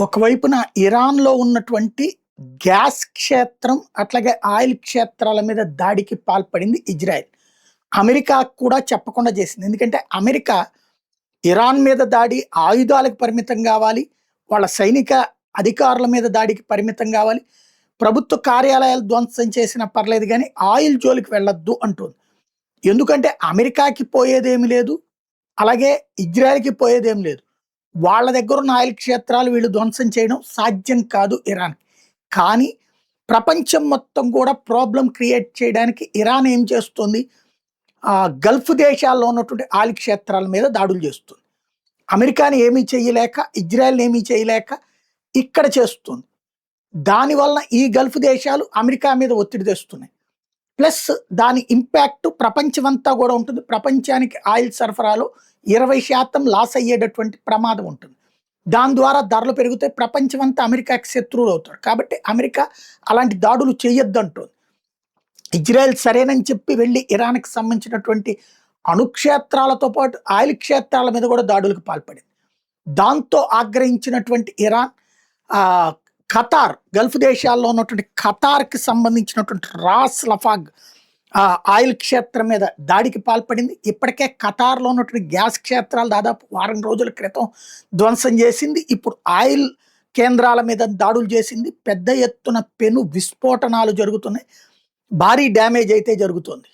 ఒకవైపున ఇరాన్‌లో ఉన్నటువంటి గ్యాస్ క్షేత్రం, అట్లాగే ఆయిల్ క్షేత్రాల మీద దాడికి పాల్పడింది ఇజ్రాయెల్. అమెరికా కూడా చెప్పకుండా చేసింది. ఎందుకంటే అమెరికా ఇరాన్ మీద దాడి ఆయుధాలకు పరిమితం గావాలి. వాళ్ళ సైనిక అధికారుల మీద దాడికి పరిమితం గావాలి. ప్రభుత్వ కార్యాలయాలు ధ్వంసం చేసినా పర్లేదు గానీ ఆయిల్ జోలికి వెళ్ళొద్దు అంటుంది. ఎందుకంటే అమెరికాకి పోయేదేమి లేదు. అలాగే ఇజ్రాయెల్‌కి పోయేదేమి లేదు. వాళ్ళ దగ్గరున్న ఆయిల్ క్షేత్రాలు వీళ్ళు ధ్వంసం చేయడం సాధ్యం కాదు ఇరాన్‌కి. కానీ ప్రపంచం మొత్తం కూడా ప్రాబ్లమ్ క్రియేట్ చేయడానికి ఇరాన్ ఏం చేస్తుంది? గల్ఫ్ దేశాల్లో ఉన్నటువంటి ఆయిల్ క్షేత్రాల మీద దాడులు చేస్తుంది. అమెరికాని ఏమీ చేయలేక, ఇజ్రాయెల్‌ని ఏమీ చేయలేక ఇక్కడ చేస్తుంది. దానివల్ల ఈ గల్ఫ్ దేశాలు అమెరికా మీద ఒత్తిడి తెస్తున్నాయి. ప్లస్ దాని ఇంపాక్ట్ ప్రపంచమంతా కూడా ఉంటుంది. ప్రపంచానికి ఆయిల్ సరఫరాలో 20% లాస్ అయ్యేటటువంటి ప్రమాదం ఉంటుంది. దాని ద్వారా ధరలు పెరుగుతాయి. ప్రపంచమంతా అమెరికాకి శత్రువులు అవుతారు. కాబట్టి అమెరికా అలాంటి దాడులు చేయొద్దంటుంది. ఇజ్రాయెల్ సరేనని చెప్పి వెళ్ళి ఇరాన్‌కి సంబంధించినటువంటి అణుక్షేత్రాలతో పాటు ఆయిల్ క్షేత్రాల మీద కూడా దాడులకు పాల్పడింది. దాంతో ఆగ్రహించినటువంటి ఇరాన్ ఖతార్, గల్ఫ్ దేశాల్లో ఉన్నటువంటి ఖతార్‌కి సంబంధించినటువంటి రాస్ లఫాగ్ ఆయిల్ క్షేత్రం మీద దాడికి పాల్పడింది. ఇప్పటికే ఖతార్‌లో ఉన్నటువంటి గ్యాస్ క్షేత్రాలు దాదాపు వారం రోజుల క్రితం ధ్వంసం చేసింది. ఇప్పుడు ఆయిల్ కేంద్రాల మీద దాడులు చేసింది. పెద్ద ఎత్తున పెను విస్ఫోటనాలు జరుగుతున్నాయి. భారీ డ్యామేజ్ అయితే జరుగుతుంది.